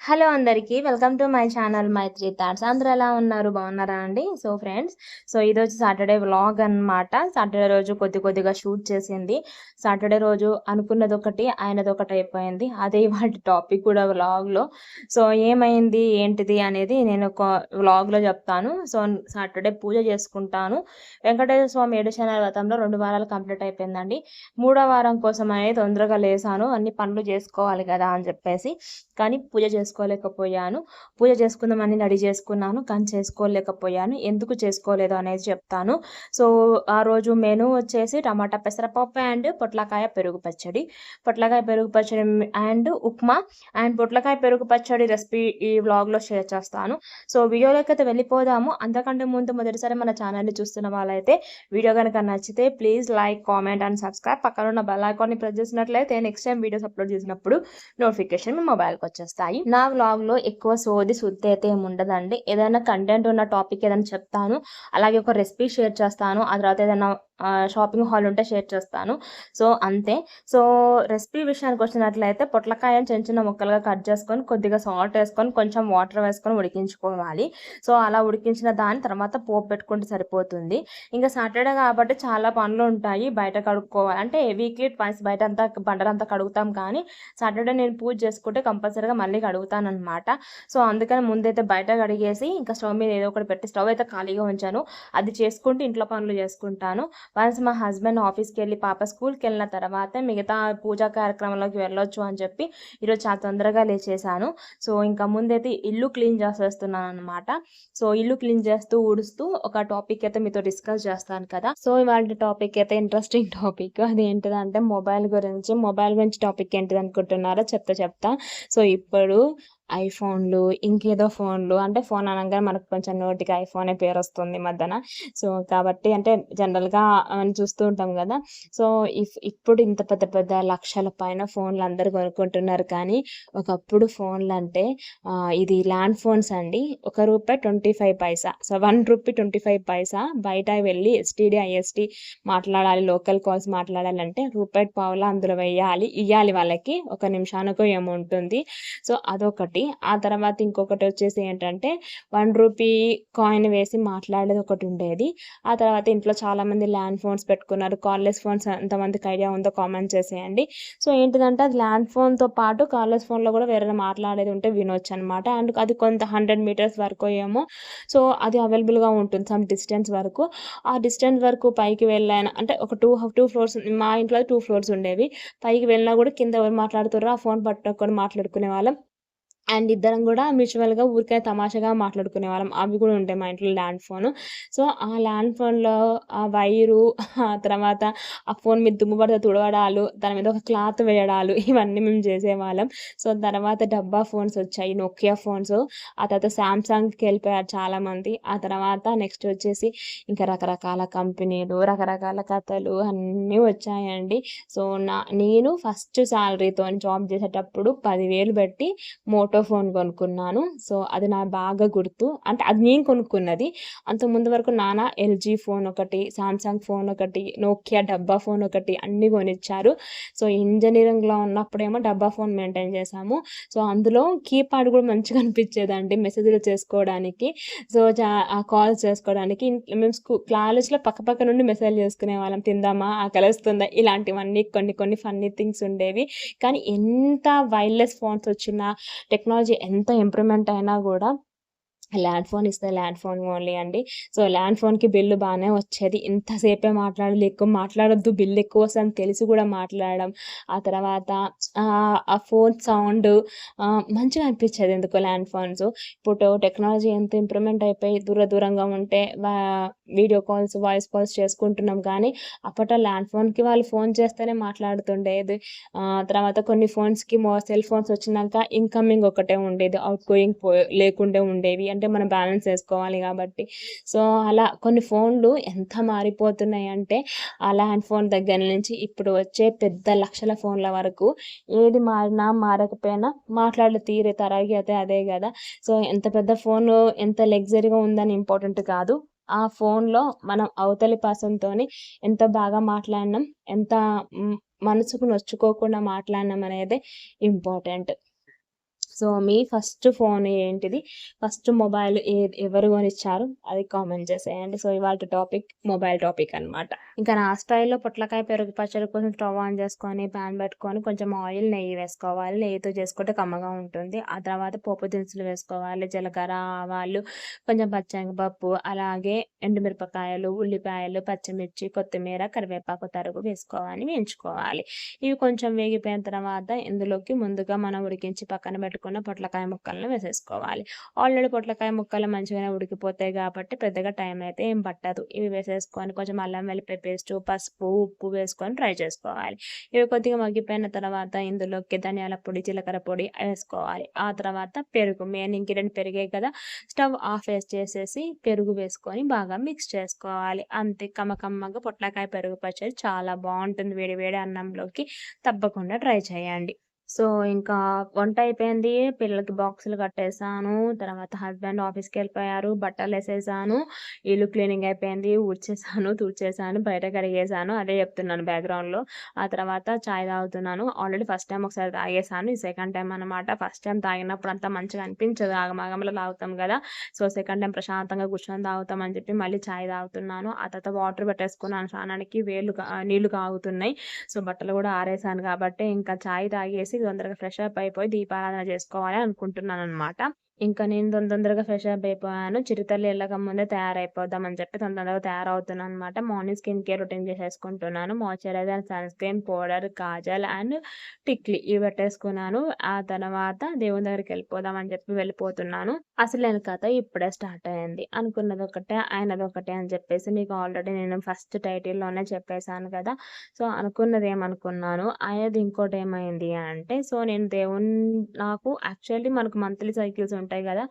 Hello అందరికీ welcome to my channel Maitri thoughts. అందరూ ఎలా ఉన్నారు? బాగున్నారా అండి? సో ఫ్రెండ్స్, ఈరోజు సాటర్డే వ్లాగ్ అన్నమాట. సాటర్డే రోజు కొద్దిగా షూట్ చేసింది. సాటర్డే రోజు అనుకున్నది ఒకటి, అయినది ఒకటి అయిపోయింది. అదే వాటి టాపిక్ కూడా వ్లాగ్లో. సో ఏమైంది ఏంటిది అనేది నేను ఒక వ్లాగ్లో చెప్తాను. సో సాటర్డే పూజ చేసుకుంటాను. వెంకటేశ్వర స్వామి 7 శనివారాల వ్రతంలో 2 వారాలు కంప్లీట్ అయిపోయిందండి. 3వ వారం కోసం అనేది తొందరగా లేసాను. అన్ని పనులు చేసుకోవాలి కదా అని చెప్పేసి, కానీ పూజ చేసుకోలేకపోయాను. పూజ చేసుకుందామని రెడీ చేసుకున్నాను, కానీ చేసుకోలేకపోయాను. ఎందుకు చేసుకోలేదు అనేది చెప్తాను. సో ఆ రోజు మెనూ వచ్చేసి టమాటా పెసరపప్పు అండ్ పొట్లకాయ పెరుగు పచ్చడి, అండ్ ఉప్మా అండ్ పొట్లకాయ పెరుగు పచ్చడి రెసిపీ ఈ వ్లాగ్లో షేర్ చేస్తాను. సో వీడియోలోకి అయితే వెళ్ళిపోదాము. అంతకంటే ముందు మొదటిసారి మన ఛానల్ని చూస్తున్న వాళ్ళైతే వీడియో కనుక నచ్చితే please like, comment and subscribe. పక్కన ఉన్న బెల్ ఐకాన్ని ప్రెస్ చేసినట్లయితే నెక్స్ట్ టైం వీడియోస్ అప్లోడ్ చేసినప్పుడు నోటిఫికేషన్ మీ మొబైల్కి వచ్చేస్తాయి. నా వ్లాగ్లో ఎక్కువ సుత్తి అయితే ఏమి ఉండదండి. ఏదైనా కంటెంట్ ఉన్న టాపిక్ ఏదైనా చెప్తాను, అలాగే ఒక రెసిపీ షేర్ చేస్తాను, ఆ తర్వాత ఏదైనా షాపింగ్ హాల్ ఉంటే షేర్ చేస్తాను. సో అంతే. సో రెసిపీ విషయానికి వచ్చినట్లయితే పొట్లకాయని చిన్న చిన్న ముక్కలుగా కట్ చేసుకొని కొద్దిగా సాల్ట్ వేసుకొని కొంచెం వాటర్ వేసుకొని ఉడికించుకోవాలి. సో అలా ఉడికించిన దాని తర్వాత పోపు పెట్టుకుంటే సరిపోతుంది. ఇంకా సాటర్డే కాబట్టి చాలా పనులు ఉంటాయి. బయట కడుక్కోవాలి అంటే వీక్లీ ట్వైస్ బయట అంతా బండలంతా కడుగుతాం, కానీ సాటర్డే నేను పూజ చేసుకుంటే కంపల్సరీగా మళ్ళీ కడుగుతానమాట. సో అందుకని ముందైతే బయట కడిగేసి ఇంకా స్టవ్ మీద ఏదో ఒకటి పెట్టి స్టవ్ అయితే ఖాళీగా ఉంచాను. అది చేసుకుంటూ ఇంట్లో పనులు చేసుకుంటాను. వన్స్ మా హస్బెండ్ ఆఫీస్కి వెళ్ళి పాప స్కూల్కి వెళ్ళిన తర్వాత మిగతా పూజా కార్యక్రమంలోకి వెళ్ళొచ్చు అని చెప్పి ఈరోజు చాలా తొందరగా లేచేసాను. సో ఇంకా ముందైతే ఇల్లు క్లీన్ చేసేస్తున్నాను అనమాట. సో ఇల్లు క్లీన్ చేస్తూ ఊడుస్తూ ఒక టాపిక్ అయితే మీతో డిస్కస్ చేస్తాను కదా. సో ఇవాళ టాపిక్ అయితే ఇంట్రెస్టింగ్ టాపిక్. అది ఏంటిదంటే మొబైల్ గురించి టాపిక్ ఏంటిది అనుకుంటున్నారో చెప్తా. సో ఇప్పుడు ఐఫోన్లు, ఇంకేదో ఫోన్లు, అంటే ఫోన్ అనగానే మనకు కొంచెం నోటికి ఐఫోనే పేరు వస్తుంది మధ్యన. సో కాబట్టి అంటే జనరల్గా చూస్తూ ఉంటాం కదా. సో ఇప్పుడు ఇంత పెద్ద పెద్ద లక్షల పైన ఫోన్లు అందరు కొనుక్కుంటున్నారు, కానీ ఒకప్పుడు ఫోన్లు అంటే ఇది ల్యాండ్ ఫోన్స్ అండి. ₹1.25. సో ₹1.25 బయట వెళ్ళి ఎస్టీడీ ఐఎస్టీ మాట్లాడాలి, లోకల్ కాల్స్ మాట్లాడాలంటే ₹1.50 అందులో ఇవ్వాలి వాళ్ళకి. 1 నిమిషానికో ఏమో ఉంటుంది. సో అదొకటి. ఆ తర్వాత ఇంకొకటి వచ్చేసి ఏంటంటే ₹1 కాయిన్ వేసి మాట్లాడేది ఒకటి ఉండేది. ఆ తర్వాత ఇంట్లో చాలామంది ల్యాండ్ ఫోన్స్ పెట్టుకున్నారు. కార్లెస్ ఫోన్స్ ఎంతమందికి ఐడియా ఉందో కామెంట్ చేసేయండి. సో ఏంటిదంటే అది ల్యాండ్ ఫోన్తో పాటు కార్లెస్ ఫోన్లో కూడా వేరే మాట్లాడేది ఉంటే వినొచ్చు అనమాట. అండ్ అది కొంత 100 మీటర్స్ వరకు ఏమో సో అది అవైలబుల్గా ఉంటుంది సమ్ డిస్టెన్స్ వరకు. ఆ డిస్టెన్స్ వరకు పైకి వెళ్ళాను అంటే ఒక టూ ఫ్లోర్స్, మా ఇంట్లో 2 ఫ్లోర్స్ ఉండేవి. పైకి వెళ్ళినా కూడా కింద ఎవరు మాట్లాడుతారో ఆ ఫోన్ పట్టుకొని మాట్లాడుకునే వాళ్ళం. అండ్ ఇద్దరం కూడా మ్యూచువల్‌గా ఊరికే తమాషాగా మాట్లాడుకునేవాళ్ళం. అవి కూడా ఉంటాయి మా ఇంట్లో ల్యాండ్ ఫోను. సో ఆ ల్యాండ్ ఫోన్‌లో ఆ వైరు, ఆ తర్వాత ఆ ఫోన్ మీద దుమ్ము పడితే తుడవడాలు, దాని మీద ఒక క్లాత్ వేయడాలు ఇవన్నీ మేము చేసేవాళ్ళం. సో తర్వాత డబ్బా ఫోన్స్ వచ్చాయి, నోకియా ఫోన్స్. ఆ తర్వాత సామ్‌సంగ్‌కి వెళ్ళిపోయారు చాలామంది. ఆ తర్వాత నెక్స్ట్ వచ్చేసి ఇంకా రకరకాల కంపెనీలు, రకరకాల కథలు అన్నీ వచ్చాయండి. సో నేను ఫస్ట్ శాలరీతోని జాబ్ చేసేటప్పుడు 10,000 పెట్టి మోటో ఫోన్ కొనుక్కున్నాను. సో అది నాకు బాగా గుర్తు. అంటే అది నేను కొనుక్కున్నది. అంతకుముందు వరకు నాన్న ఎల్జీ ఫోన్ ఒకటి, సామ్సంగ్ ఫోన్ ఒకటి, నోకియా డబ్బా ఫోన్ ఒకటి అన్నీ కొనిచ్చారు. సో ఇంజినీరింగ్‌లో ఉన్నప్పుడేమో డబ్బా ఫోన్ మెయింటైన్ చేశాము. సో అందులో కీప్యాడ్ కూడా మంచిగా అనిపించేదండి మెసేజ్‌లు చేసుకోవడానికి. సో కాల్స్ చేసుకోవడానికి. మేము కాలేజ్‌లో పక్క నుండి మెసేజ్‌లు చేసుకునేవాళ్ళం. తిందామా, ఆకలేస్తుందా, ఇలాంటివన్నీ కొన్ని ఫన్నీ థింగ్స్ ఉండేవి. కానీ ఎంత వైర్‌లెస్ ఫోన్స్ వచ్చినా, టెక్నాలజీ ఎంత ఇంప్రూవ్‌మెంట్ అయినా కూడా land phone is the land phone only అండి. సో ల్యాండ్ ఫోన్‌కి బిల్లు బానే వచ్చేది. ఇంతసేపే మాట్లాడాలి, ఎక్కువ మాట్లాడొద్దు, బిల్లు ఎక్కువ వస్తదని తెలిసి కూడా మాట్లాడడం. ఆ తర్వాత ఆ ఫోన్ సౌండు మంచిగా అనిపించేది ఎందుకో ల్యాండ్ ఫోన్స్. ఇప్పుడు టెక్నాలజీ ఎంత ఇంప్రూవ్‌మెంట్ అయిపోయి దూరంగా ఉంటే వీడియో కాల్స్, వాయిస్ కాల్స్ చేసుకుంటున్నాం, కానీ అప్పట్లో ల్యాండ్ ఫోన్‌కి వాళ్ళు ఫోన్ చేస్తేనే మాట్లాడుతుండేది. తర్వాత కొన్ని ఫోన్స్‌కి సెల్ ఫోన్స్ వచ్చినాక ఇన్‌కమింగ్ ఒకటే ఉండేది. ఔట్ గోయింగ్ లేకుండే ఉండేవి. అంటే మనం బ్యాలెన్స్ ఏసుకోవాలి కాబట్టి. సో అలా కొన్ని ఫోన్లు ఎంత మారిపోతున్నాయంటే ఆ ల్యాండ్ ఫోన్ దగ్గర నుంచి ఇప్పుడు వచ్చే పెద్ద లక్షల ఫోన్ల వరకు ఏది మారినా మారకపోయినా మాట్లాడే తీరే తరాగి అయితే అదే గదా. సో ఎంత పెద్ద ఫోను, ఎంత లగ్జరీగా ఉందని ఇంపార్టెంట్ కాదు. ఆ ఫోన్‌లో మనం అవతలి పర్సన్‌తోని ఎంత బాగా మాట్లాడినాం, ఎంత మనసుకు నొచ్చుకోకుండా మాట్లాడినాం అనేదే ఇంపార్టెంట్. సో మీ ఫస్ట్ ఫోన్ ఏంటిది? ఫస్ట్ మొబైల్ ఎవరు కొనిచ్చారు? అది కామెంట్ చేసేయండి. సో ఇవాల్టి టాపిక్ మొబైల్ టాపిక్ అనమాట. ఇంకా నా స్టైల్‌లో పొట్లకాయ పెరుగు పచ్చడి కోసం స్టవ్ ఆన్ చేసుకొని, పాన్ పెట్టుకొని కొంచెం ఆయిల్, నెయ్యి వేసుకోవాలి. నెయ్యితో చేసుకుంటే కమ్మగా ఉంటుంది. ఆ తర్వాత పోపు దినుసులు వేసుకోవాలి. జీలకర్ర, ఆవాలు, కొంచెం పచ్చెనగపప్పు, అలాగే ఎండుమిరపకాయలు, ఉల్లిపాయలు, పచ్చిమిర్చి, కొత్తిమీర, కరివేపాకు తరుగు వేసుకోవాలి, వేయించుకోవాలి. ఇవి కొంచెం వేగిపోయిన తర్వాత ఇందులోకి ముందుగా మనం ఉడికించి పక్కన పెట్టుకున్న పొట్లకాయ ముక్కలను వేసేసుకోవాలి. ఆల్రెడీ పొట్లకాయ ముక్కలు మంచిగానే ఉడికిపోతాయి కాబట్టి పెద్దగా టైం అయితే ఏం పట్టదు. ఇవి వేసేసుకొని కొంచెం అల్లం వెల్లిపాయ పేస్టు, పసుపు, ఉప్పు వేసుకొని ఫ్రై చేసుకోవాలి. ఇవి కొద్దిగా మగ్గిపోయిన తర్వాత ఇందులోకి ధనియాల పొడి, జీలకర్ర పొడి వేసుకోవాలి. ఆ తర్వాత పెరుగు, మెయిన్ ఇంగ్రీడియంట్ పెరిగే కదా. స్టవ్ ఆఫ్ చేసేసి పెరుగు వేసుకొని బాగా మిక్స్ చేసుకోవాలి. అంతే, కమ్మకమ్మగా పొట్లకాయ పెరుగు పచ్చడి చాలా బాగుంటుంది. వేడి వేడి అన్నంలోకి తప్పకుండా ట్రై చేయండి. సో ఇంకా వంట అయిపోయింది. పిల్లలకి బాక్సులు కట్టేసాను. తర్వాత హస్బెండ్ ఆఫీస్‌కెళ్ళిపోయారు. బట్టలేసేసాను. ఇల్లు క్లీనింగ్ అయిపోయింది. ఊడ్చేసాను, తుడిచేసాను, బయట కడిగేసాను. అదే చెప్తున్నాను బ్యాక్‌గ్రౌండ్‌లో. ఆ తర్వాత చాయ్ తాగుతున్నాను. ఆల్రెడీ ఫస్ట్ టైమ్ ఒకసారి తాగేసాను. ఇది సెకండ్ టైమ్ అనమాట. ఫస్ట్ టైమ్ తాగినప్పుడు అంత మంచిగా అనిపించదు. ఆగమాగంలో తాగుతాం కదా. సో సెకండ్ టైమ్ ప్రశాంతంగా కూర్చొని తాగుతాం అని చెప్పి మళ్ళీ చాయ్ తాగుతున్నాను. ఆ తర్వాత వాటర్ పెట్టేసుకున్నాను స్నానానికి. నీళ్లు కాగుతున్నాయి. సో బట్టలు కూడా ఆరేసాను కాబట్టి ఇంకా చాయ్ తాగేసి తొందరగా ఫ్రెష్ అప్ అయిపోయి దీపారాధన చేసుకోవాలి అనుకుంటున్నాననమాట. ఇంకా నేను తొందరగా ఫ్రెష్ అప్ అయిపోయాను. చిరుతల్లి ఎళ్ళకముందే తయారైపోదామని చెప్పి తొందరగా తయారవుతున్నాననమాట. మార్నింగ్ స్కిన్ కేర్ రొటీన్ చేసేసుకుంటున్నాను. Moisturiser, sunscreen, powder, kajal and tikli ఇవి పెట్టేసుకున్నాను. ఆ తర్వాత దేవుని దగ్గరికి వెళ్ళిపోదామని చెప్పి వెళ్ళిపోతున్నాను. అసలైన కథ ఇప్పుడే స్టార్ట్ అయింది. అనుకున్నదొకటే, అయినదొకటే అని చెప్పేసి మీకు ఆల్రెడీ నేను ఫస్ట్ టైటిల్‌లోనే చెప్పేసాను కదా. సో అనుకున్నది ఏమనుకున్నాను, అయ్యేది ఇంకోటేమైంది అంటే, సో నేను నాకు యాక్చువల్లీ మనకు మంత్లీ సైకిల్స్ ఉంటాయి గదా.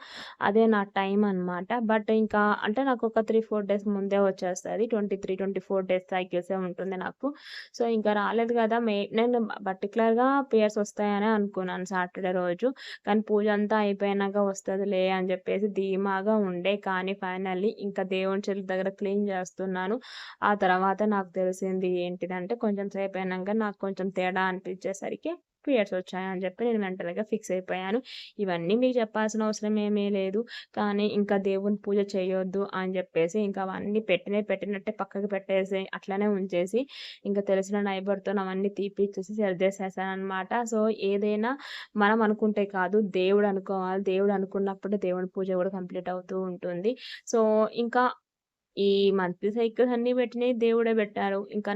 అదే నా టైం అనమాట. బట్ ఇంకా అంటే నాకొక 3, 4 డేస్ ముందే వచ్చేస్తది. 23, 24 డేస్ సైకిల్సే ఉంటుంది నాకు. సో ఇంకా రాలేదు గదా. నేను పర్టిక్యులర్‌గా పీరియడ్స్ వస్తాయనే అనుకున్నాను సాటర్‌డే రోజు. కానీ పూజ అంతా అయిపోయినాక వస్తదిలే అని జెప్పేసి ధీమాగా ఉండే. కానీ ఫైనల్లీ ఇంకా దేవుని చెట్ల దగ్గర క్లీన్ చేస్తున్నాను. ఆ తర్వాత నాకు తెలిసింది ఏంటిదంటే, కొంచెం సేపయినంక నాకు కొంచెం తేడా అనిపించేసరికి పీరియడ్స్ వచ్చాయని చెప్పి నేను మెంటల్‌గా ఫిక్స్ అయిపోయాను. ఇవన్నీ మీకు చెప్పాల్సిన అవసరం ఏమీ లేదు. కానీ ఇంకా దేవుని పూజ చేయొద్దు అని చెప్పేసి ఇంకా అవన్నీ పెట్టినట్టే పక్కకు పెట్టేసి అట్లనే ఉంచేసి ఇంకా తెలిసిన నైబర్‌తో అవన్నీ తీపిచ్చేసి సర్దేసేసాననమాట. సో ఏదైనా మనం అనుకుంటే కాదు, దేవుడు అనుకోవాలి. దేవుడు అనుకున్నప్పుడే దేవుని పూజ కూడా కంప్లీట్ అవుతూ ఉంటుంది. సో ఇంకా ఈ మంత్లీ సైకిల్స్ అన్నీ పెట్టినయి దేవుడే పెట్టారు. ఇంకా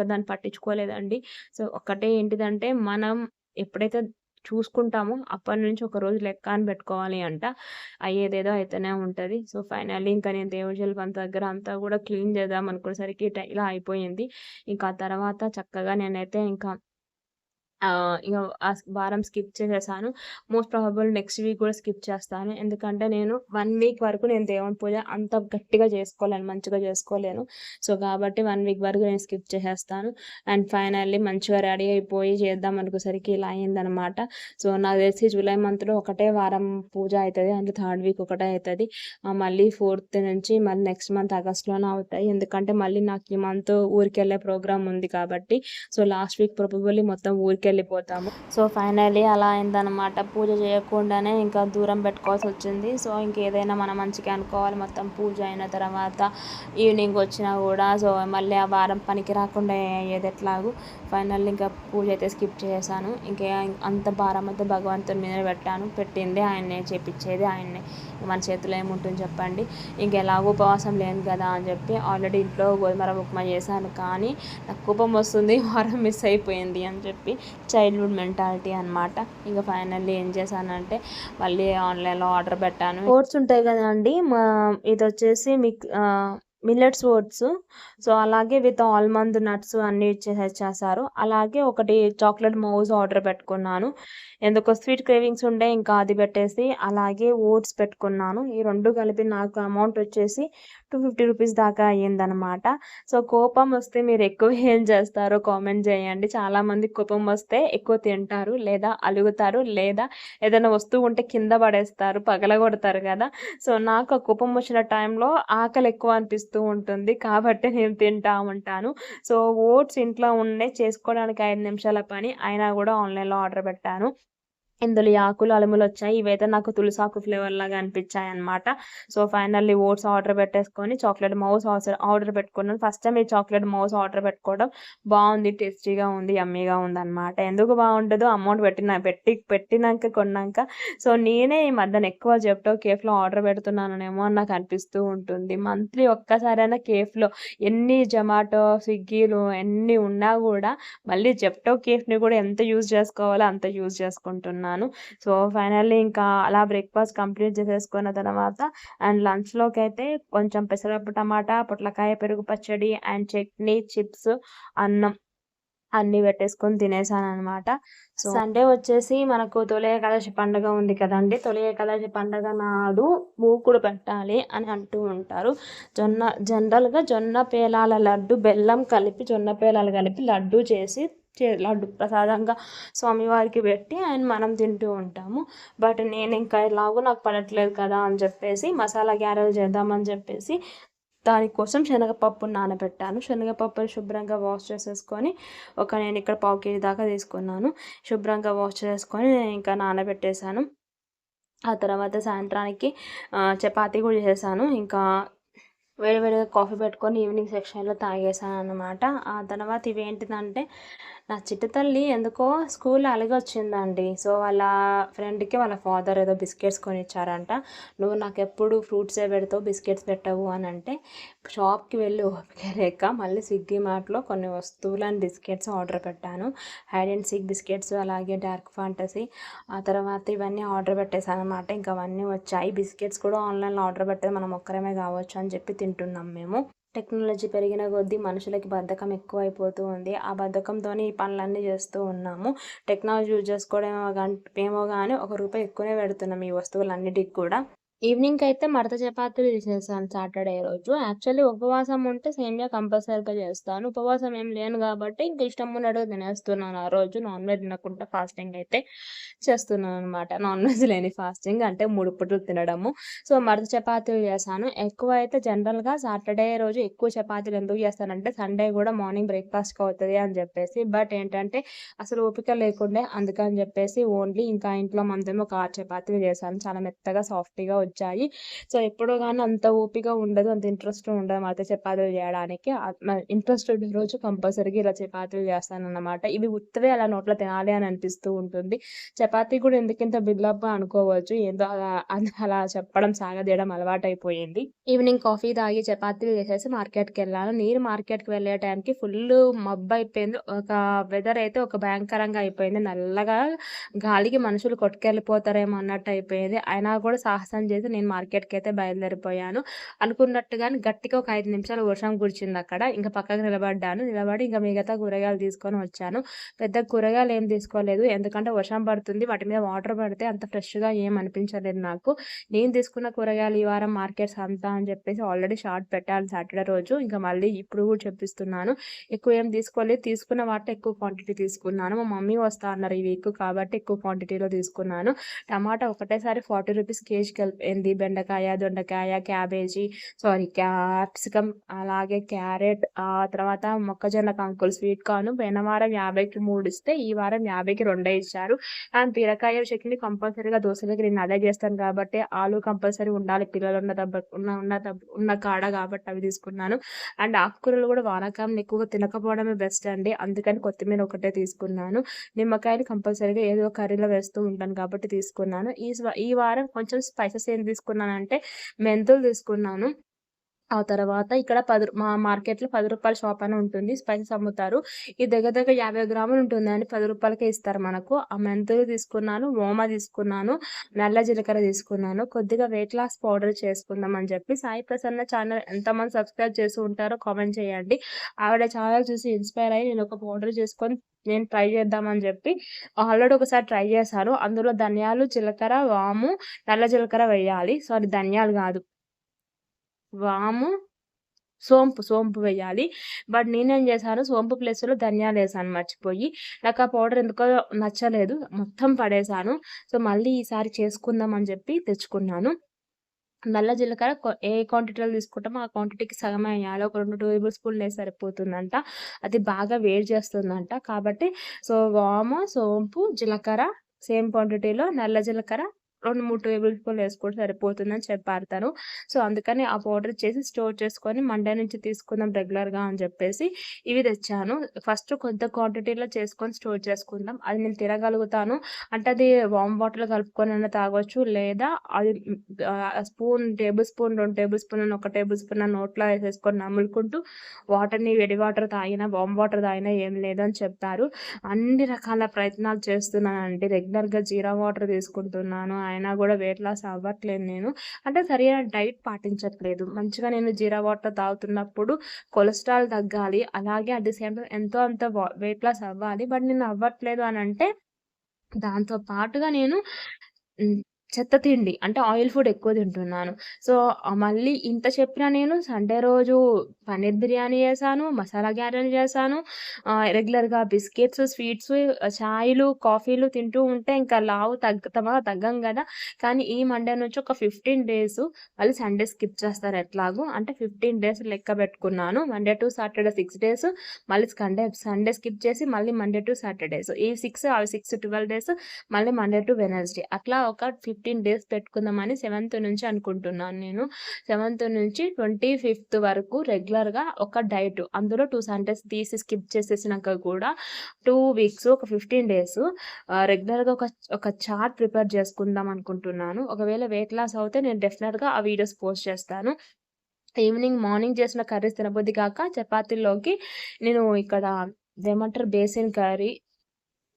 దాన్ని పట్టించుకోలేదండి. సో, ఒక్కటే ఏంటిదంటే మనం ఎప్పుడైతే చూసుకుంటామో అప్పటినుంచి ఒక రోజు లెక్క అని పెట్టుకోవాలి అంట. అయ్యేదేదో అయితేనే ఉంటది. సో, ఫైనల్లీ ఇంకా నేను దేవుడి శిల్పం దగ్గర అంతా కూడా క్లీన్ చేద్దాం అనుకునేసరికి ఇలా అయిపోయింది. ఇంకా ఆ తర్వాత చక్కగా నేనైతే ఇంకా ఇగ వారం స్కిప్ చేసేసాను. మోస్ట్ ప్రాబబుల్ నెక్స్ట్ వీక్ కూడా స్కిప్ చేస్తాను. ఎందుకంటే నేను 1 వీక్ వరకు నేను దేవుని పూజ అంత గట్టిగా చేసుకోలేను, మంచిగా చేసుకోలేను. సో, కాబట్టి 1 వీక్ వరకు నేను స్కిప్ చేసేస్తాను. అండ్ ఫైనల్లీ మంచిగా రెడీ అయిపోయి చేద్దాం అనుకునేసరికి ఇలా అయిందనమాట. సో, నాకు తెలిసి జూలై మంత్‌లో ఒకటే వారం పూజ అయితది. అందులో థర్డ్ వీక్ ఒకటే అయితది. మళ్ళీ 4th నుంచి మళ్ళీ నెక్స్ట్ మంత్ ఆగస్ట్‌లోనే అవుతాయి. ఎందుకంటే మళ్ళీ నాకు ఈ మంత్ ఊరికెళ్ళే ప్రోగ్రామ్ ఉంది కాబట్టి. సో, లాస్ట్ వీక్ ప్రాబబుల్లీ మొత్తం ఊరికెళ్ళిపోతాము. సో, ఫైనల్లీ అలా అయిందనమాట. పూజ చేయకుండానే ఇంకా దూరం పెట్టుకోవాల్సొచ్చింది. సో, ఇంకేదైనా మన మంచికే అనుకోవాలి. మొత్తం పూజ అయిన తర్వాత ఈవినింగ్ వచ్చినా కూడా సో, మళ్ళీ ఆ వారం పనికి రాకుండా అయ్యేది ఎట్లాగో. ఫైనల్లీ ఇంకా పూజ అయితే స్కిప్ చేసేసాను. అంత భారం అయితే భగవంతుని మీదనే పెట్టాను. పెట్టింది ఆయన్నే, చేపిచ్చేది ఆయన్నే. మన చేతిలో ఏముంటుంది చెప్పండి. ఇంకెలాగో ఉపవాసం లేను కదా అని చెప్పి ఆల్రెడీ ఇంట్లో గోధుమ రవ్వ ఉప్మా చేశాను. కానీ నాకు కోపం వస్తుంది, వారం మిస్ అయిపోయింది అని చెప్పి చైల్డ్‌హుడ్ మెంటాలిటీ అనమాట. ఇంక ఫైనల్లీ ఏం చేశానంటే మళ్ళీ ఆన్‌లైన్‌లో ఆర్డర్ పెట్టాను. ఓట్స్ ఉంటాయి కదండీ. ఇదొచ్చేసి మిల్లెట్స్ ఓట్స్. సో, అలాగే విత్ ఆల్మండ్ నట్స్ అన్నీ ఇచ్చేసారు. అలాగే ఒకటి చాక్లెట్ మౌజ్ ఆర్డర్ పెట్టుకున్నాను. ఎందుకో స్వీట్ క్రేవింగ్స్ ఉండే ఇంకా అది పెట్టేసి అలాగే ఓట్స్ పెట్టుకున్నాను. ఈ 2 కలిపి నాకు అమౌంట్ వచ్చేసి ₹250 దాకా అయ్యిందనమాట. సో, కోపం వస్తే మీరు ఎక్కువ ఏం చేస్తారో కామెంట్ చేయండి. చాలామందికి కోపం వస్తే ఎక్కువ తింటారు, లేదా అలుగుతారు, లేదా ఏదైనా వస్తువు ఉంటే కింద పడేస్తారు, పగలగొడతారు కదా. సో, నాకు ఆ కోపం వచ్చిన టైంలో ఆకలి ఎక్కువ అనిపిస్తూ ఉంటుంది. కాబట్టి నేను తింటా ఉంటాను. సో, ఓట్స్ ఇంట్లో ఉన్నాయి, చేసుకోవడానికి 5 నిమిషాల పని. అయినా కూడా ఆన్‌లైన్‌లో ఆర్డర్ పెట్టాను. ఇందులో ఈ ఆకులు, అలుములొచ్చాయి. ఇవైతే నాకు తులసాకు ఫ్లేవర్‌లాగా అనిపిచ్చాయన్నమాట. సో, ఫైనల్లీ ఓట్స్ ఆర్డర్ పెట్టేసుకొని చాక్లేట్ మౌస్ ఆర్డర్ పెట్టుకున్నాను. ఫస్ట్ టైమ్ ఈ చాక్లేట్ మౌస్ ఆర్డర్ పెట్టుకోవడం బావుంది. టేస్టీగా ఉంది. యమ్మీగా ఉందన్నమాట. ఎందుకు బావుంటదో అమౌంట్ పెట్టినంక కొన్నాంక సో, నేనే ఈ మధ్యన ఎక్కువ జెప్టో, కేఫ్‌లో ఆర్డర్ పెడుతున్నానేమో అని నాకు అనిపిస్తూ ఉంటుంది. మంత్లీ ఒక్కసారైనా కేఫ్‌లో ఎన్ని జొమాటో, స్విగ్గీలు ఎన్ని ఉన్నా గూడా మళ్ళీ జెప్టో, కేఫ్‌ని గూడా ఎంత యూజ్ చేసుకోవాలో అంత యూజ్ చేసుకుంటున్నాను. సో, ఫైనల్లీ ఇంకా అలా బ్రేక్‌ఫాస్ట్ కంప్లీట్ చేసేసుకున్న తర్వాత అండ్ లంచ్‌లోకైతే కొంచెం పెసరపప్పు టమాటా, పొట్లకాయ పెరుగు పచ్చడి అండ్ చట్నీ, చిప్స్, అన్నం అన్నీ పెట్టేసుకొని తినేసాననమాట. సో, సండే వచ్చేసి మనకు తొలి ఏకాదశి పండుగ ఉంది కదండీ! తొలి ఏకాదశి పండుగ నాడు మూకుడు పెట్టాలి అని అంటూ ఉంటారు. జనరల్‌గా జొన్న పేలాల లడ్డు బెల్లం కలిపి జొన్న పేలాలు కలిపి లడ్డు చేసి లడ్డు ప్రసాదంగా స్వామివారికి పెట్టి అండ్ మనం తింటూ ఉంటాము. బట్ నేను ఇంకా ఎలాగో నాకు పడట్లేదు కదా అని చెప్పేసి మసాలా గ్యారెలు చేద్దామని చెప్పేసి దానికోసం శనగపప్పును నానబెట్టాను. శనగపప్పుని శుభ్రంగా వాష్ చేసేసుకొని నేను ఇక్కడ పావు కేజీ దాకా తీసుకున్నాను. శుభ్రంగా వాష్ చేసుకొని ఇంకా నానబెట్టేసాను. ఆ తర్వాత సాయంత్రానికి చపాతీ కూడా చేసేసాను. ఇంకా వేడివేడిగా కాఫీ పెట్టుకొని ఈవినింగ్ సెక్షన్‌లో తాగేసాననమాట. ఆ తర్వాత ఇవేంటిదంటే నా చిట్టి తల్లి ఎందుకో స్కూల్‌లో అలిగొచ్చిందండి. సో, వాళ్ళ ఫ్రెండ్‌కి వాళ్ళ ఫాదర్ ఏదో బిస్కెట్స్ కొనిచ్చారంట. "నువ్వు నాకెప్పుడు ఫ్రూట్సే పెడతావు, బిస్కెట్స్ పెట్టవు" అనంటే షాప్‌కి వెళ్ళి ఓపిక లేక మళ్ళీ స్విగ్గీ మార్ట్‌లో కొన్ని వస్తువులు అండ్ బిస్కెట్స్ ఆర్డర్ పెట్టాను. హైడ్ అండ్ సీక్ బిస్కెట్స్, అలాగే డార్క్ ఫాంటసీ. ఆ తర్వాత ఇవన్నీ ఆర్డర్ పెట్టేసాననమాట. ఇంక అవన్నీ వచ్చాయి. బిస్కెట్స్ కూడా ఆన్‌లైన్‌లో ఆర్డర్ పెట్టేది మనం ఒక్కరమే కావచ్చు అని చెప్పి తింటున్నాం మేము. టెక్నాలజీ పెరిగిన కొద్దీ మనుషులకి బద్ధకం ఎక్కువైపోతూ ఉంది. ఆ బద్ధకంతోనే ఈ పనులన్నీ చేస్తూ ఉన్నాము. టెక్నాలజీ యూజ్ చేసుకోవడం ఏమో గానీ రూ. 1 ఎక్కువనే పెడుతున్నాం ఈ వస్తువులన్నిటికి కూడా. ఈవినింగ్‌కైతే మడత చపాతీలు చేసేసాను సాటర్‌డే రోజు. యాక్చువల్లీ ఉపవాసం ఉంటే సేమియా కంపల్సరీగా చేస్తాను. ఉపవాసం ఏం లేను కాబట్టి ఇంక ఇష్టం ఉన్నట్టుగా తినేస్తున్నాను ఆ రోజు. నాన్ వెజ్ తినకుండా ఫాస్టింగ్ అయితే చేస్తున్నాననమాట. నాన్ వెజ్ లేని ఫాస్టింగ్ అంటే 3 పూటలు తినడము. సో, మడత చపాతీలు చేశాను. ఎక్కువ అయితే జనరల్‌గా సాటర్‌డే రోజు ఎక్కువ చపాతీలు ఎందుకు చేస్తానంటే సండే కూడా మార్నింగ్ బ్రేక్‌ఫాస్ట్‌కి అవుతది అని చెప్పేసి. బట్ ఏంటంటే అసలు ఓపిక లేకుండే అందుకని చెప్పేసి ఓన్లీ ఇంకా ఇంట్లో మందేమో ఒక 6 చపాతీలు చేశాను. చాలా మెత్తగా సాఫ్టీగా వచ్చాయి. సో, ఎప్పుడో గానీ అంత ఓపిక ఉండదు. అంత ఇంట్రెస్ట్ ఉండదు మడత చపాతీలు చేయడానికి. ఇంట్రెస్ట్ ఉండే రోజు కంపల్సరీగా ఇలా చపాతీలు చేస్తానన్నమాట. ఇవి ఉత్తవే అలా నోట్లో తినాలి అని అనిపిస్తూ ఉంటుంది. చపాతీ కూడా ఎందుకింత బిల్డప్ అనుకోవచ్చు. ఏదో అలా చెప్పడం సాగదీయడం అలవాటైపోయింది. ఈవినింగ్ కాఫీ తాగి చపాతీలు చేసేసి మార్కెట్‌కెళ్ళాను. నేను మార్కెట్‌కి వెళ్ళే టైంకి ఫుల్లు మబ్బయిపోయింది. వెదర్ అయితే ఒక భయంకరంగా అయిపోయింది. నల్లగా గాలికి మనుషులు కొట్టుకెళ్ళిపోతారేమో అన్నట్టు అయిపోయేది. అయినా కూడా సాహసం చేసి నేను మార్కెట్‌కైతే బయలుదేరిపోయాను. అనుకున్నట్టుగానే గట్టిగా ఒక 5 నిమిషాలు వర్షం కురిచిందక్కడ. ఇంక పక్కకు నిలబడి ఇంక మిగతా కూరగాయలు తీసుకొని వచ్చాను. పెద్ద కూరగాయలు ఏం తీసుకోలేదు. ఎందుకంటే వర్షం పడుతుంది. వాటి మీద వాటర్ పడితే అంత ఫ్రెష్‌గా ఏం అనిపించలేదు నాకు. నేను తీసుకున్న కూరగాయలు ఈ వారం మార్కెట్స్ అంతా అని చెప్పేసి ఆల్రెడీ షార్ట్ పెట్టాను సాటర్‌డే రోజు. ఇంకా మళ్ళీ ఇప్పుడు కూడా చెప్పిస్తున్నాను. ఎక్కువ ఏం తీసుకోలేదు. తీసుకున్న వాటిలో ఎక్కువ క్వాంటిటీ తీసుకున్నాను. మా మమ్మీ వస్తా అన్నారు ఈ వీక్ కాబట్టి ఎక్కువ క్వాంటిటీలో తీసుకున్నాను. టమాటా ఒకటేసారి రూ. 40 కేజీకి వెళ్ళిపోయింది. బెండకాయ, దొండకాయ, క్యాప్సికమ్, అలాగే క్యారెట్, తర్వాత మొక్కజొన్న కంకులు, స్వీట్ కార్న్ పోయిన వారం 50కి 3 ఇస్తే ఈ వారం 50కి 2 ఇచ్చారు. అండ్ బీరకాయ చట్నీ కంపల్సరీగా దోసలకి నేను అదే చేస్తాను కాబట్టి ఆలు కంపల్సరీ ఉండాలి పిల్లలు ఉన్న కాడ కాబట్టి అవి తీసుకున్నాను. అండ్ ఆకుకూరలు కూడా వానాకాలంలో ఎక్కువగా తినకపోవడమే బెస్ట్ అండి. అందుకని కొత్తిమీర ఒకటే తీసుకున్నాను. నిమ్మకాయలు కంపల్సరీగా ఏదో కర్రీలో వేస్తూ ఉంటాను కాబట్టి తీసుకున్నాను. ఈ వారం కొంచెం స్పైసెస్ ఏం తీసుకున్నానంటే మెంతులు తీసుకున్నాను. ఆ తర్వాత ఇక్కడ మా మార్కెట్‌లో రూ. 10 షాప్ అని ఉంటుంది. స్పైసెస్ అమ్ముతారు. ఇది దగ్గర దగ్గర 50 గ్రాములు ఉంటుందండి. రూ. 10కే ఇస్తారు మనకు. ఆ మెంతులు తీసుకున్నాను, ఓమ తీసుకున్నాను, నల్ల జీలకర్ర తీసుకున్నాను. కొద్దిగా వెయిట్ లాస్ పౌడర్ చేసుకుందాం అని చెప్పి సాయి ప్రసన్న ఛానల్ ఎంతమంది సబ్స్క్రైబ్ చేసి ఉంటారో కామెంట్ చేయండి. ఆవిడ ఛానల్ చూసి ఇన్‌స్పైర్ అయ్యి నేను ఒక పౌడర్ చేసుకొని నేను ట్రై చేద్దామని చెప్పి ఆల్రెడీ ఒకసారి ట్రై చేశాను. అందులో ధనియాలు, జీలకర్ర, వాము, నల్ల జీలకర్ర వేయాలి. సారీ ధనియాలు కాదు. వాము, సోంపు వెయ్యాలి. బట్ నేనేం చేశాను సోంపు ప్లేస్‌లో ధనియాలేసాను మర్చిపోయి. నాకు ఆ పౌడర్ ఎందుకో నచ్చలేదు. మొత్తం పడేసాను. సో, మళ్ళీ ఈసారి చేసుకుందాం అని చెప్పి తెచ్చుకున్నాను. నల్ల జీలకర్ర ఏ క్వాంటిటీలో తీసుకుంటామో ఆ క్వాంటిటీకి సగమే ఎయ్యాలి. ఒక 2 టేబుల్ స్పూన్‌లేస్తే సరిపోతుందంట. అది బాగా వేడి చేస్తుందంట. కాబట్టి సో, వాము, సోంపు, జీలకర్ర సేమ్ క్వాంటిటీలో నల్ల జీలకర్ర 2, 3 టేబుల్ స్పూన్లు వేసుకుంటే సరిపోతుందని చెప్పారు తను. సో, అందుకని ఆ పౌడర్ చేసి స్టోర్ చేసుకొని మండే నుంచి తీసుకుందాం రెగ్యులర్‌గా అని చెప్పేసి ఇవి తెచ్చాను. ఫస్ట్ కొంత క్వాంటిటీలో చేసుకొని స్టోర్ చేసుకుందాం. అది నేను తినగలుగుతాను. అంటే అది వార్మ్ వాటర్‌లో కలుపుకొనైనా తాగొచ్చు. లేదా అది టేబుల్ స్పూన్, 2 టేబుల్ స్పూన్‌లని, 1 టేబుల్ స్పూన్ నోట్లో వేసేసుకొని నములుకుంటూ వేడి వాటర్ తాగినా, వార్మ్ వాటర్ తాగినా ఏం లేదని చెప్పారు. అన్ని రకాల ప్రయత్నాలు చేస్తున్నానండి. రెగ్యులర్‌గా జీరా వాటర్ తీసుకుంటున్నాను. అయినా గూడా వెయిట్ లాస్ అవ్వట్లేదు నేను. అంటే సరైన డైట్ పాటించట్లేదు. మంచిగా నేను జీరా వాటర్ తాగుతున్నప్పుడు కొలెస్ట్రాల్ తగ్గాలి. అలాగే అట్ ది సేమ్ టైమ్ ఎంతో అంత వెయిట్ లాస్ అవ్వాలి. బట్ నేను అవ్వట్లేదు అనంటే దాంతో పాటుగా నేను హ్మ్. చెత్త తిండి అంటే ఆయిల్ ఫుడ్ ఎక్కువ తింటున్నాను. సో, మళ్ళీ ఇంత చెప్పినా నేను సండే రోజు పన్నీర్ బిర్యానీ చేశాను, మసాలా గారెలు చేశాను. రెగ్యులర్‌గా బిస్కెట్స్, స్వీట్స్, చాయ్‌లు, కాఫీలు తింటూ ఉంటే ఇంకా లావు తగ్గుతామా? తగ్గం గదా! కానీ ఈ మండే నుంచి ఒక 15 డేస్ మళ్ళీ సండే స్కిప్ చేస్తాను ఎట్లాగో. అంటే 15 డేస్ లెక్క పెట్టుకున్నాను. మండే టు సాటర్‌డే 6 డేస్ మళ్ళీ సండే స్కిప్ చేసి మళ్ళీ మండే టు సాటర్‌డేస్. ఈ 6 అవి 6, 12 డేస్ మళ్ళీ మండే టు వెడ్నెస్‌డే. అట్లా ఒక 15 డేస్ పెట్టుకుందామని 7థ్ నుంచి అనుకుంటున్నాను నేను. 7థ్ నుంచి 25థ్ వరకు రెగ్యులర్‌గా ఒక డైట్. అందులో 2 సండేస్ తీసి స్కిప్ చేసేసినాక కూడా 2 వీక్స్ ఒక 15 డేస్ రెగ్యులర్‌గా ఒక చార్ట్ ప్రిపేర్ చేసుకుందాం అనుకుంటున్నాను. ఒకవేళ వెయిట్ లాస్ అవుతే నేను డెఫినిట్‌గా ఆ వీడియోస్ పోస్ట్ చేస్తాను. మార్నింగ్ చేసిన కర్రీస్ తినబుద్ధి కాక చపాతీల్లోకి నేను ఇక్కడ ఇదేమంటారు బేసిన్ కర్రీ,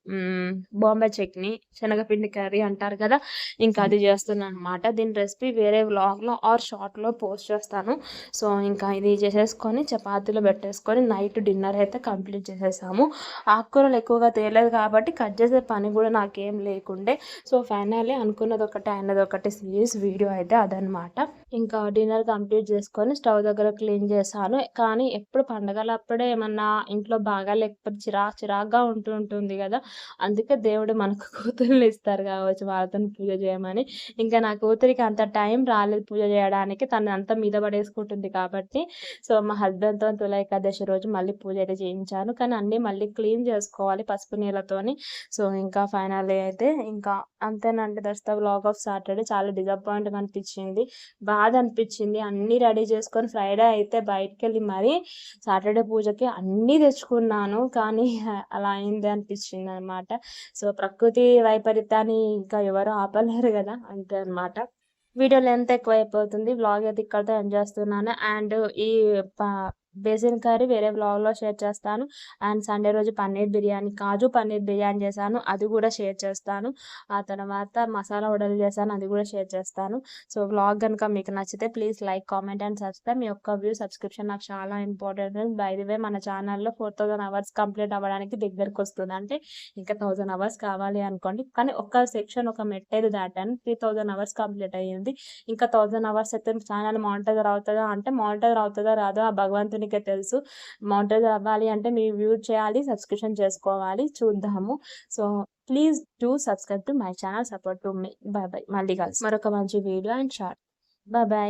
హ్మ్. బాంబే చట్నీ, శనగపిండి కర్రీ అంటారు కదా! ఇంకా అది చేస్తున్నాననమాట. దీని రెసిపీ వేరే వ్లాగ్‌లో ఆర్ షార్ట్‌లో పోస్ట్ చేస్తాను. సో, ఇంకా ఇది చేసేసుకొని చపాతీలో పెట్టేసుకొని నైట్ డిన్నర్ అయితే కంప్లీట్ చేసేసాము. ఆకుకూరలు ఎక్కువగా తేలేదు కాబట్టి కట్ చేసే పని కూడా నాకేం లేకుండే. సో, ఫైనల్లీ అనుకున్నదొకటి, అయినదొకటి సీరీస్ వీడియో అయితే అదనమాట. ఇంకా డిన్నర్ కంప్లీట్ చేసుకొని స్టవ్ దగ్గర క్లీన్ చేశాను. కానీ ఎప్పుడు పండగలప్పుడే ఏమన్నా ఇంట్లో బాగాలేకపోతే చిరాకుగా ఉంటుంది గదా! అందుకే దేవుడు మనకు కూతుర్ని ఇస్తారు గావచ్చు వాళ్ళతోని పూజ చేయమని. ఇంకా నా కూతురికి అంత టైం రాలేదు పూజ చేయడానికి. తనంతా మీద పడేసుకుంటుంది కాబట్టి, సో, మా హస్బెండ్‌తో తుల ఏకాదశి రోజు మళ్ళీ పూజ అయితే చేయించాను. కానీ అన్నీ మళ్ళీ క్లీన్ చేసుకోవాలి పసుపు నీళ్ళతోని. సో, ఇంకా ఫైనల్లీ అయితే ఇంకా అంతేనండి. That's the vlog of Saturday. చాలా డిసప్పాయింట్‌గా అనిపించింది. బాధ అనిపించింది. అన్నీ రెడీ చేసుకొని ఫ్రైడే అయితే బయటికెళ్ళి మరీ సాటర్డే పూజకి అన్నీ తెచ్చుకున్నాను. కానీ అలా అయింది అనిపించిందనమాట. సో, ప్రకృతి వైపరీత్యాన్ని ఇంకా ఎవరు ఆపలేరు గదా! అంతే అనమాట. వీడియో లెంత్ ఎక్కువైపోతుంది. వ్లాగ్ అయితే ఇక్కడితో ఎండ్ చేస్తున్నాను. అండ్ ఈ ప బేసిన్ కర్రీ వేరే వ్లాగ్‌లో షేర్ చేస్తాను. అండ్ సండే రోజు కాజు పన్నీర్ బిర్యానీ చేశాను. అది కూడా షేర్ చేస్తాను. ఆ తర్వాత మసాలా వడలు చేశాను. అది కూడా షేర్ చేస్తాను. సో, వ్లాగ్ గనుక మీకు నచ్చితే please like, comment and subscribe. మీ యొక్క సబ్స్క్రిప్షన్ నాకు చాలా ఇంపార్టెంట్. బై ది వే మన ఛానల్‌లో 4000 అవర్స్ కంప్లీట్ అవ్వడానికి దగ్గరకొస్తుంది. అంటే ఇంకా 1000 అవర్స్ కావాలి అనుకోండి. కానీ ఒక్క సెక్షన్ ఒక మెట్టేది దాటాను. 3000 అవర్స్ కంప్లీట్ అయ్యింది. ఇంకా 1000 అవర్స్ అయితే ఛానల్ మానిటైజర్ అవుతదా అంటే మానిటైజర్ అవుతదో రాదో ఆ భగవంతునికే తెలుసు. మానిటైజర్ అవ్వాలి అంటే మీరు వ్యూ చేయాలి, సబ్స్క్రిప్షన్ చేసుకోవాలి. చూద్దాము. So, please do subscribe to my channel. Support to me. By by. మళ్ళీ కలుస్తాను మరొక మంచి video and short. By by.